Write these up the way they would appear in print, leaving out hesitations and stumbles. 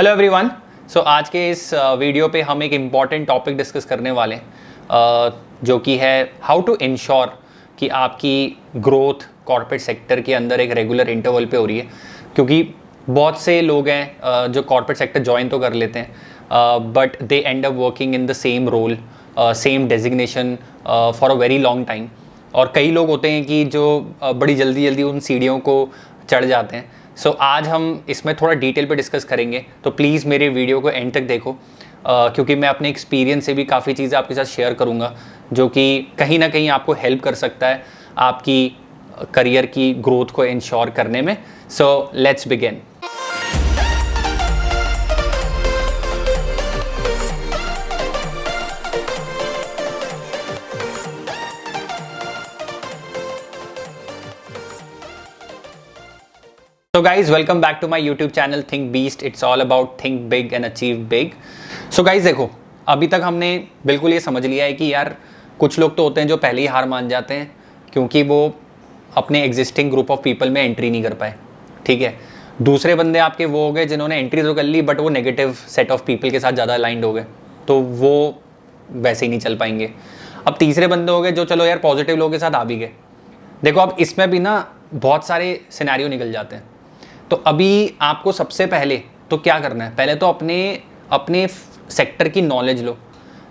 Hello everyone. सो आज के इस वीडियो पे हम एक इम्पॉर्टेंट टॉपिक डिस्कस करने वाले हैं जो कि है हाउ टू इंश्योर कि आपकी ग्रोथ कॉर्पोरेट सेक्टर के अंदर एक रेगुलर इंटरवल पे हो रही है। क्योंकि बहुत से लोग हैं जो कॉर्पोरेट सेक्टर ज्वाइन तो कर लेते हैं but they end up working in the same role, same designation for a very long time. और कई लोग होते हैं कि जो बड़ी जल्दी जल्दी उन सीढ़ियों को चढ़ जाते हैं। सो आज हम इसमें थोड़ा डिटेल पे डिस्कस करेंगे, तो प्लीज़ मेरे वीडियो को एंड तक देखो क्योंकि मैं अपने एक्सपीरियंस से भी काफ़ी चीज़ें आपके साथ शेयर करूँगा जो कि कहीं ना कहीं आपको हेल्प कर सकता है आपकी करियर की ग्रोथ को इंश्योर करने में। So let's begin. So guys, welcome back to my YouTube channel Think Beast. It's all about think big and achieve big. So guys देखो, अभी तक हमने बिल्कुल ये समझ लिया है कि यार कुछ लोग तो होते हैं जो पहले ही हार मान जाते हैं क्योंकि वो अपने एग्जिस्टिंग ग्रुप ऑफ पीपल में एंट्री नहीं कर पाए। ठीक है, दूसरे बंदे आपके वो हो गए जिन्होंने एंट्री तो कर ली बट वो नेगेटिव सेट ऑफ पीपल के साथ ज़्यादा अलाइंड हो गए, तो वो वैसे ही नहीं चल पाएंगे। अब तीसरे बंदे हो गए जो चलो यार पॉजिटिव लोगों के साथ आ भी गए। देखो अब इसमें भी ना बहुत सारे सिनेरियो निकल जाते हैं। तो अभी आपको सबसे पहले तो क्या करना है, पहले तो अपने सेक्टर की नॉलेज लो।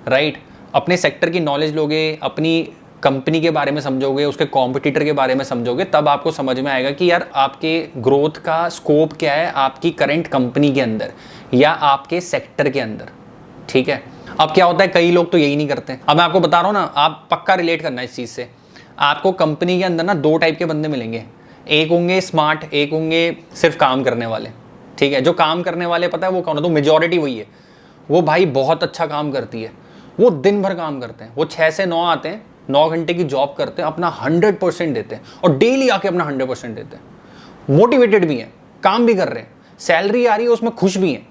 राइट, अपने सेक्टर की नॉलेज लोगे, अपनी कंपनी के बारे में समझोगे, उसके कॉम्पिटिटर के बारे में समझोगे, तब आपको समझ में आएगा कि यार आपके ग्रोथ का स्कोप क्या है आपकी करंट कंपनी के अंदर या आपके सेक्टर के अंदर। ठीक है, अब क्या होता है कई लोग तो यही नहीं करते। अब मैं आपको बता रहा हूँ ना, आप पक्का रिलेट करना इस चीज़ से। आपको कंपनी के अंदर ना दो टाइप के बंदे मिलेंगे, एक होंगे स्मार्ट, एक होंगे सिर्फ काम करने वाले। ठीक है, जो काम करने वाले पता है वो कौन है, तो मेजॉरिटी वही है। वो भाई बहुत अच्छा काम करती है, वो दिन भर काम करते हैं, वो 6 से 9 आते हैं, 9 घंटे की जॉब करते हैं, अपना 100% देते हैं और डेली आके अपना 100% देते हैं। मोटिवेटेड भी हैं, काम भी कर रहे हैं, सैलरी आ रही है उसमें खुश भी हैं,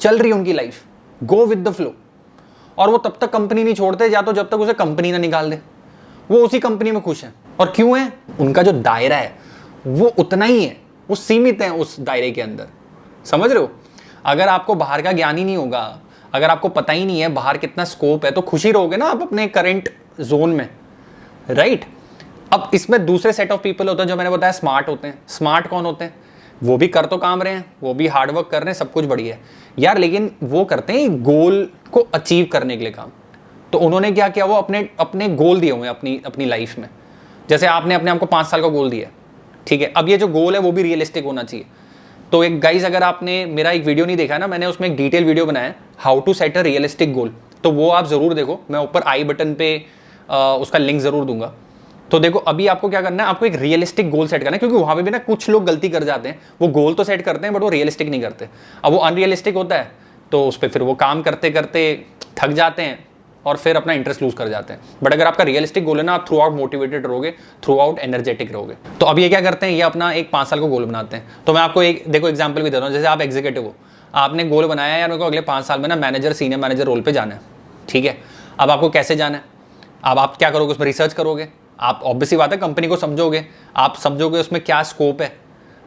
चल रही है उनकी life, go with the flow. और वो तब तक कंपनी नहीं छोड़ते या तो जब तक उसे कंपनी ना निकाल दे, वो उसी कंपनी में खुश हैं। और क्यों है, उनका जो दायरा है वो उतना ही है, वो सीमित है उस दायरे के अंदर। समझ रहे हो, अगर आपको बाहर का ज्ञान ही नहीं होगा, अगर आपको पता ही नहीं है बाहर कितना स्कोप है, तो खुशी रहोगे ना आप अपने करंट जोन में। राइट, अब इसमें दूसरे सेट ऑफ पीपल होते हैं जो मैंने बताया स्मार्ट होते हैं। स्मार्ट कौन होते हैं, वो भी कर तो काम रहे हैं, वो भी हार्डवर्क कर रहे हैं, सब कुछ बढ़िया है यार, लेकिन वो करते हैं गोल को अचीव करने के लिए काम। तो उन्होंने क्या किया, वो अपने गोल दिए हुए हैं अपनी लाइफ में। जैसे आपने अपने आपको 5 साल का गोल दिया है, ठीक है, अब ये जो गोल है वो भी रियलिस्टिक होना चाहिए। तो एक गाइज, अगर आपने मेरा एक वीडियो नहीं देखा ना, मैंने उसमें एक डिटेल वीडियो बनाया है how to set a realistic goal, तो वो आप जरूर देखो। मैं ऊपर आई बटन पे उसका लिंक जरूर दूंगा। तो देखो अभी आपको क्या करना है, आपको एक रियलिस्टिक गोल सेट करना है, क्योंकि वहां पे भी ना कुछ लोग गलती कर जाते हैं, वो गोल तो सेट करते हैं बट वो रियलिस्टिक नहीं करते। अब वो अनरियलिस्टिक होता है तो उस पर फिर वो काम करते करते थक जाते हैं और फिर अपना इंटरेस्ट लूज कर जाते हैं। बट अगर आपका रियलिस्टिक गोल है ना, आप थ्रू आउट मोटिवेटेड रहोगे, थ्रू आउट एनर्जेटिक रहोगे। तो अब ये क्या करते हैं, ये अपना एक 5 साल का गोल बनाते हैं। तो मैं आपको एक देखो एग्जांपल भी दे रहा हूँ। जैसे आप एग्जीक्यूटिव हो, आपने गोल बनाया है यार मेरे को अगले 5 साल में ना मैनेजर, सीनियर मैनेजर रोल पे जाना है। ठीक है, अब आपको कैसे जाना है, अब आप क्या करोगे, उसमें रिसर्च करोगे, आप ऑब्वियसली बात है कंपनी को समझोगे, आप समझोगे उसमें क्या स्कोप है।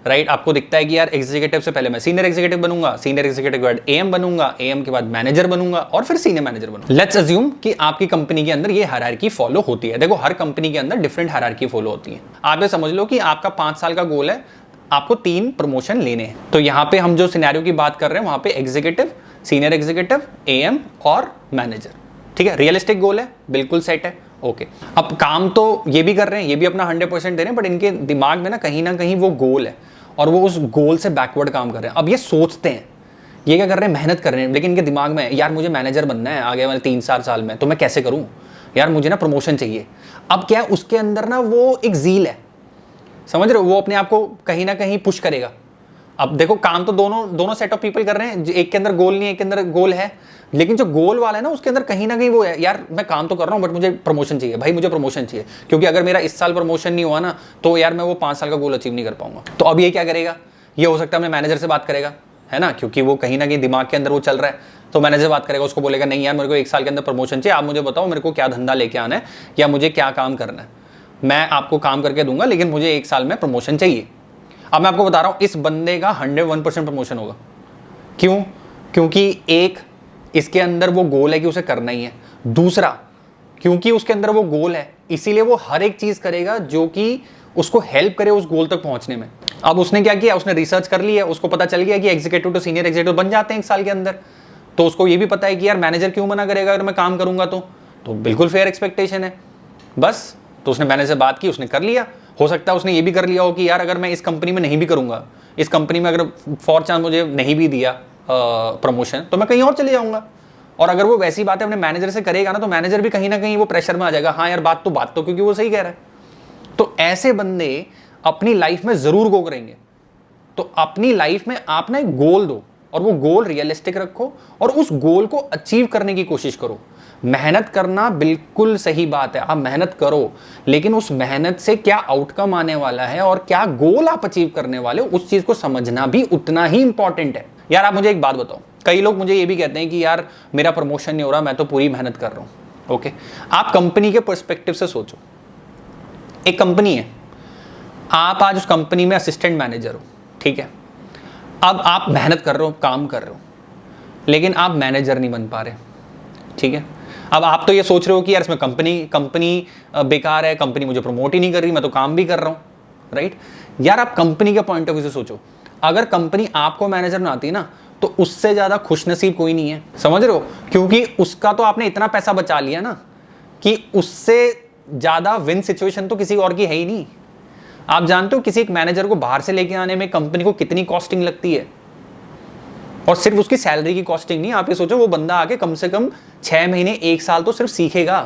राइट, आपको दिखता है कि यार एग्जीक्यूटिव से पहले मैं सीनियर एग्जीक्यूटिव बनूंगा, सीनियर एग्जीक्यूटिव के बाद एएम बनूंगा, एएम के बाद मैनेजर बनूंगा और फिर सीनियर मैनेजर बनूंगा। लेट्स अज्यूम कि आपकी कंपनी के अंदर ये हायरार्की फॉलो होती है। देखो हर कंपनी के अंदर डिफरेंट हायरार्की फॉलो होती है। आप ये समझ लो कि आपका 5 साल का गोल है, आपको 3 प्रमोशन लेने हैं। तो यहाँ पे हम जो सिनेरियो की बात कर रहे हैं वहां पे एग्जीक्यूटिव, सीनियर एग्जीक्यूटिव, एएम और मैनेजर। ठीक है, रियलिस्टिक गोल है, बिल्कुल सेट है। ओके, अब काम तो ये भी कर रहे हैं, ये भी अपना 100% दे रहे हैं, बट इनके दिमाग में ना कहीं वो गोल है और वो उस गोल से बैकवर्ड काम कर रहे हैं। अब ये सोचते हैं, ये क्या कर रहे हैं, मेहनत कर रहे हैं, लेकिन इनके दिमाग में यार मुझे मैनेजर बनना है आगे वाले 3-4 साल में, तो मैं कैसे करूं, यार मुझे ना प्रमोशन चाहिए। अब क्या है, उसके अंदर ना वो एक ज़ील है, समझ रहे हो, वो अपने आप को कहीं ना कहीं पुश करेगा। अब देखो काम तो दोनों सेट ऑफ पीपल कर रहे हैं, एक के अंदर गोल नहीं है, एक के अंदर गोल है, लेकिन जो गोल वाला है ना उसके अंदर कहीं ना कहीं वो है, यार मैं काम तो कर रहा हूँ बट मुझे प्रमोशन चाहिए, भाई मुझे प्रमोशन चाहिए, क्योंकि अगर मेरा इस साल प्रमोशन नहीं हुआ ना तो यार मैं वो 5 साल का गोल अचीव नहीं कर पाऊंगा। तो अब ये क्या करेगा, ये हो सकता है अपने मैनेजर से बात करेगा, है ना, क्योंकि वो कहीं ना कहीं दिमाग के अंदर वो चल रहा है। तो मैनेजर बात करेगा, उसको बोलेगा नहीं यार मेरे को 1 साल के अंदर प्रमोशन चाहिए, आप मुझे बताओ मेरे को क्या धंधा लेके आना है या मुझे क्या काम करना है, मैं आपको काम करके दूंगा लेकिन मुझे 1 साल में प्रमोशन चाहिए। अब मैं आपको बता रहा हूँ इस बंदे का 101% प्रमोशन होगा। क्यों, क्योंकि एक इसके अंदर वो गोल है कि उसे करना ही है, दूसरा क्योंकि उसके अंदर वो गोल है इसीलिए वो हर एक चीज करेगा जो कि उसको हेल्प करे उस गोल तक पहुंचने में। अब उसने क्या किया, उसने रिसर्च कर ली है, उसको पता चल गया कि एग्जीक्यूटिव तो सीनियर एग्जीक्यूटिव बन जाते हैं 1 साल के अंदर, तो उसको ये भी पता है कि यार मैनेजर क्यों मना करेगा अगर मैं काम करूंगा तो बिल्कुल फेयर एक्सपेक्टेशन है बस। तो उसने मैनेजर से बात की, उसने कर लिया। हो सकता है उसने ये भी कर लिया हो कि यार अगर मैं इस कंपनी में नहीं भी करूंगा, इस कंपनी में अगर फॉर चांस मुझे नहीं भी दिया प्रमोशन तो मैं कहीं और चले जाऊंगा। और अगर वो वैसी बातें अपने मैनेजर से करेगा ना तो मैनेजर भी कहीं ना कहीं वो प्रेशर में आ जाएगा, हाँ यार बात तो क्योंकि वो सही कह रहा है। तो ऐसे बंदे अपनी लाइफ में जरूर गो करेंगे। तो अपनी लाइफ में आप ना एक गोल दो और वो गोल रियलिस्टिक रखो और उस गोल को अचीव करने की कोशिश करो। मेहनत करना बिल्कुल सही बात है, आप मेहनत करो, लेकिन उस मेहनत से क्या आउटकम आने वाला है और क्या गोल आप अचीव करने वाले हो उस चीज को समझना भी उतना ही इंपॉर्टेंट है। यार आप मुझे एक बात बताओ, कई लोग मुझे ये भी कहते हैं कि यार मेरा प्रमोशन नहीं हो रहा, मैं तो पूरी मेहनत कर रहा हूं। ओके, आप कंपनी के पर्सपेक्टिव से सोचो। एक कंपनी है, आप आज उस कंपनी में असिस्टेंट मैनेजर हो, ठीक है। अब आप मेहनत कर रहे हो, काम कर रहे हो, लेकिन आप मैनेजर नहीं बन पा रहे, ठीक है। अब आप तो ये सोच रहे हो कि यार इसमें कंपनी बेकार है, कंपनी मुझे प्रमोट ही नहीं कर रही, मैं तो काम भी कर रहा हूं, राइट। यार आप कंपनी के पॉइंट ऑफ व्यू से सोचो, अगर कंपनी आपको मैनेजर बनाती है ना तो उससे ज्यादा खुशनसीब कोई नहीं है, समझ रहे हो। क्योंकि उसका तो आपने इतना पैसा बचा लिया ना कि उससे ज्यादा विन सिचुएशन तो किसी और की है ही नहीं। आप जानते हो किसी एक मैनेजर को बाहर से लेके आने में कंपनी को कितनी कॉस्टिंग लगती है, और सिर्फ उसकी सैलरी की कॉस्टिंग नहीं। आप ये सोचो वो बंदा आके कम से कम 6 महीने 1 साल तो सिर्फ सीखेगा।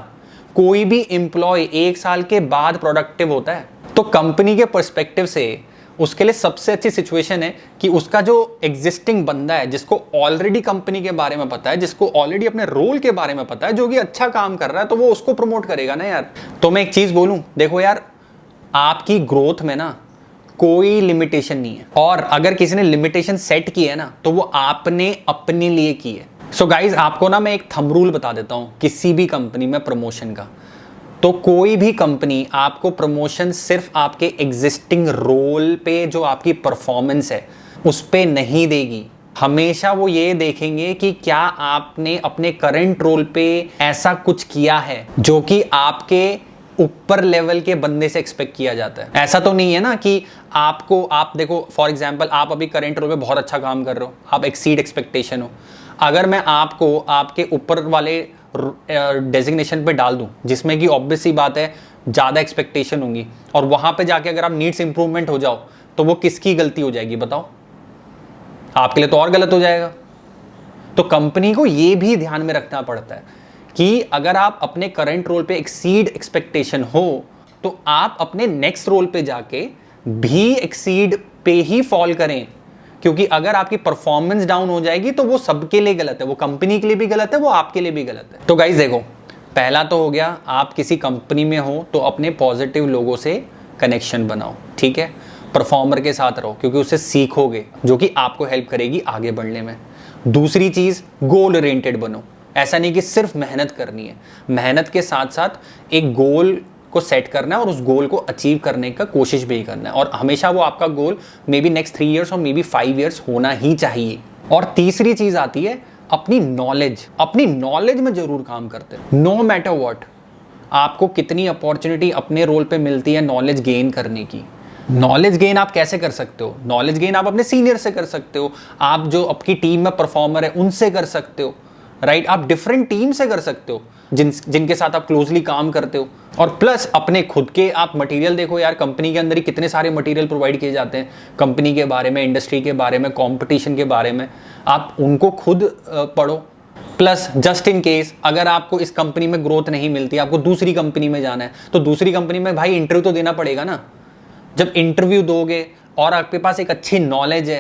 कोई भी एम्प्लॉय 1 साल के बाद प्रोडक्टिव होता है। तो कंपनी के पर्सपेक्टिव से उसके लिए सबसे अच्छी सिचुएशन है कि उसका जो एग्जिस्टिंग बंदा है, जिसको ऑलरेडी कंपनी के बारे में पता है, जिसको ऑलरेडी अपने रोल के बारे में पता है, जो कि अच्छा काम कर रहा है, तो वो उसको प्रमोट करेगा ना यार। तो मैं एक चीज बोलूं, देखो यार आपकी ग्रोथ में ना कोई लिमिटेशन नहीं है, और अगर किसी ने लिमिटेशन सेट की है ना तो वो आपने अपने लिए की है। सो गाइज आपको ना मैं एक थंब रूल बता देता हूं किसी भी कंपनी में प्रमोशन का। तो कोई भी कंपनी आपको प्रमोशन सिर्फ आपके एग्जिस्टिंग रोल पे जो आपकी परफॉर्मेंस है उस पे नहीं देगी। हमेशा वो ये देखेंगे कि क्या आपने अपने करंट रोल पे ऐसा कुछ किया है जो कि आपके ऊपर लेवल के बंदे से एक्सपेक्ट किया जाता है। ऐसा तो नहीं है ना कि आप देखो फॉर एग्जांपल आप अभी करंट रोल पे बहुत अच्छा काम कर रहे हो, आप एक्सीड एक्सपेक्टेशन हो। अगर मैं आपको आपके ऊपर वाले डेजिग्नेशन पे डाल दूं जिसमें कि ऑब्वियस सी बात है ज़्यादा एक्सपेक्टेशन होंगी, और वहां पे जाके अगर आप नीड्स इंप्रूवमेंट हो जाओ तो वो किसकी गलती हो जाएगी बताओ? आपके लिए तो और गलत हो जाएगा। तो कंपनी को ये भी ध्यान में रखना पड़ता है कि अगर आप अपने करंट रोल पे एक्सीड एक्सपेक्टेशन हो तो आप अपने नेक्स्ट रोल पे जाके भी एक्सीड पे ही फॉल करें, क्योंकि अगर आपकी परफॉर्मेंस डाउन हो जाएगी तो वो सबके लिए गलत है, वो कंपनी के लिए भी गलत है, वो आपके लिए भी गलत है। तो गाइस देखो, पहला तो हो गया आप किसी कंपनी में हो तो अपने पॉजिटिव लोगों से कनेक्शन बनाओ, ठीक है। परफॉर्मर के साथ रहो क्योंकि उससे सीखोगे जो कि आपको हेल्प करेगी आगे बढ़ने में। दूसरी चीज, गोल ओरिएंटेड बनो। ऐसा नहीं कि सिर्फ मेहनत करनी है, मेहनत के साथ साथ एक गोल को सेट करना है और उस गोल को अचीव करने का कोशिश भी करना है, और हमेशा वो आपका गोल मे बी नेक्स्ट 3 इयर्स और मे बी 5 इयर्स होना ही चाहिए। और तीसरी चीज आती है अपनी नॉलेज में जरूर काम करते हैं। नो मैटर व्हाट, आपको कितनी अपॉर्चुनिटी अपने रोल पे मिलती है नॉलेज गेन करने की। नॉलेज गेन आप कैसे कर सकते हो? नॉलेज गेन आप अपने सीनियर से कर सकते हो, आप जो आपकी टीम में परफॉर्मर है उनसे कर सकते हो, राइट। आप डिफरेंट टीम से कर सकते हो जिनके साथ आप क्लोजली काम करते हो। और प्लस अपने खुद के आप मटेरियल देखो यार, कंपनी के अंदर ही कितने सारे मटेरियल प्रोवाइड किए जाते हैं कंपनी के बारे में, इंडस्ट्री के बारे में, कंपटीशन के बारे में, आप उनको खुद पढ़ो। प्लस जस्ट इन केस अगर आपको इस कंपनी में ग्रोथ नहीं मिलती, आपको दूसरी कंपनी में जाना है, तो दूसरी कंपनी में भाई इंटरव्यू तो देना पड़ेगा ना। जब इंटरव्यू दोगे और आपके पास एक अच्छी नॉलेज है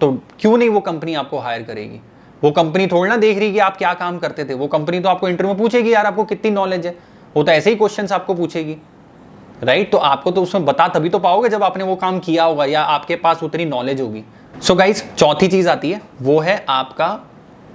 तो क्यों नहीं वो कंपनी आपको हायर करेगी। वो कंपनी थोड़ी ना देख रही कि आप क्या काम करते थे, वो कंपनी तो आपको इंटरव्यू में पूछेगी यार आपको कितनी नॉलेज है, वो तो ऐसे ही क्वेश्चंस आपको पूछेगी, राइट। तो आपको तो उसमें बता तभी तो पाओगे जब आपने वो काम किया होगा या आपके पास उतनी नॉलेज होगी। सो गाइस, चौथी चीज आती है, वो है आपका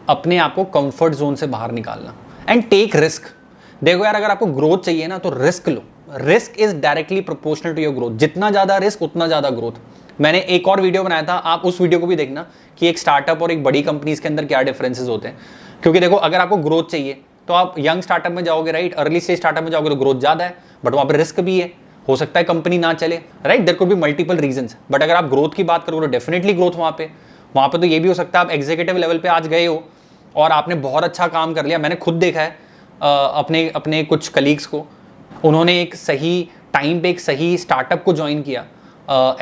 अपने आप को कंफर्ट जोन से बाहर निकालना एंड टेक रिस्क। देखो यार, अगर आपको ग्रोथ चाहिए ना तो रिस्क लो। Risk is directly proportional to your growth. जितना ज्यादा रिस्क उतना ज्यादा ग्रोथ। मैंने एक और वीडियो बनाया था, आप उस वीडियो को भी देखना कि एक स्टार्टअप और एक बड़ी कंपनीज के अंदर क्या डिफरेंसेस होते हैं। क्योंकि देखो, अगर आपको ग्रोथ चाहिए तो आप यंग स्टार्टअप में जाओगे, राइट, अर्ली स्टेज स्टार्टअप में जाओगे तो ग्रोथ ज़्यादा है, बट वहाँ पर रिस्क भी है, हो सकता है कंपनी ना चले, right, there could be multiple reasons. But अगर आप ग्रोथ की बात करोगे तो डेफिनेटली ग्रोथ वहाँ पे तो ये भी हो सकता है आप एग्जीक्यूटिव लेवल पे आज गए हो और आपने बहुत अच्छा काम कर लिया। मैंने खुद देखा है अपने कुछ कलीग्स को, उन्होंने एक सही टाइम पे एक सही स्टार्टअप को ज्वाइन किया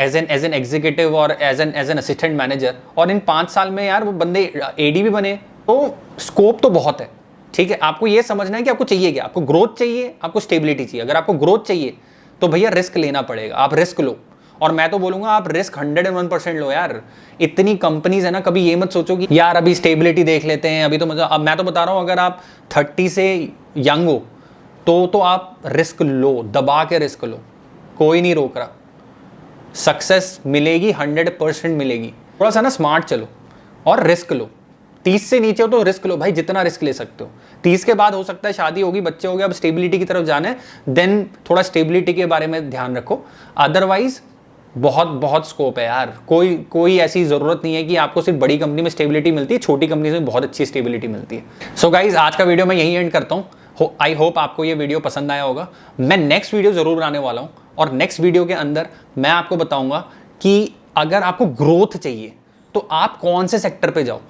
एज एन एग्जीक्यूटिव और एज एन असिस्टेंट मैनेजर, और इन 5 साल में यार वो बंदे एडी भी बने। तो स्कोप तो बहुत है, ठीक है। आपको ये समझना है कि आपको चाहिए क्या, आपको ग्रोथ चाहिए, आपको स्टेबिलिटी चाहिए। अगर आपको ग्रोथ चाहिए तो भैया रिस्क लेना पड़ेगा, आप रिस्क लो। और मैं तो बोलूंगा आप रिस्क 101% लो यार। इतनी कंपनीज है ना, कभी ये मत सोचो कि यार अभी स्टेबिलिटी देख लेते हैं, अभी तो मतलब, अब मैं तो बता रहा हूँ अगर आप 30 से यंग हो तो आप रिस्क लो, दबा के रिस्क लो, कोई नहीं रोक रहा। सक्सेस मिलेगी, 100% मिलेगी। थोड़ा सा ना स्मार्ट चलो और रिस्क लो। 30 से नीचे हो तो रिस्क लो भाई, जितना रिस्क ले सकते हो। 30 के बाद हो सकता है शादी होगी, बच्चे हो गए, अब स्टेबिलिटी की तरफ जाना है, देन थोड़ा स्टेबिलिटी के बारे में ध्यान रखो। अदरवाइज बहुत बहुत स्कोप है यार। कोई ऐसी ज़रूरत नहीं है कि आपको सिर्फ बड़ी कंपनी में स्टेबिलिटी मिलती है, छोटी कंपनी में बहुत अच्छी स्टेबिलिटी मिलती है। सो गाइज, आज का वीडियो मैं यहीं एंड करता हूँ। आई होप आपको ये वीडियो पसंद आया होगा। मैं नेक्स्ट वीडियो ज़रूर बनाने वाला हूँ और नेक्स्ट वीडियो के अंदर मैं आपको बताऊँगा कि अगर आपको ग्रोथ चाहिए तो आप कौन से सेक्टर पे जाओ,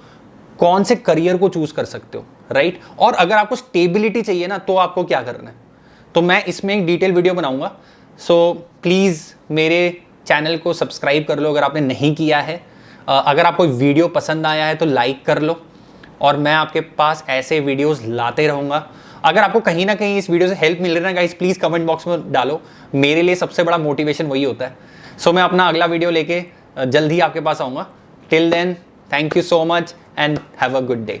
कौन से करियर को चूज कर सकते हो, राइट। और अगर आपको स्टेबिलिटी चाहिए ना तो आपको क्या करना है, तो मैं इसमें एक डिटेल वीडियो बनाऊंगा। सो प्लीज़ मेरे चैनल को सब्सक्राइब कर लो अगर आपने नहीं किया है। अगर आपको वीडियो पसंद आया है तो लाइक कर लो, और मैं आपके पास ऐसे वीडियोस लाते रहूँगा। अगर आपको कहीं ना कहीं इस वीडियो से हेल्प मिल रही है ना गाइस, प्लीज़ कमेंट बॉक्स में डालो। मेरे लिए सबसे बड़ा मोटिवेशन वही होता है। सो मैं अपना अगला वीडियो लेके जल्द ही आपके पास आऊँगा। Till then, thank you so much and have a good day.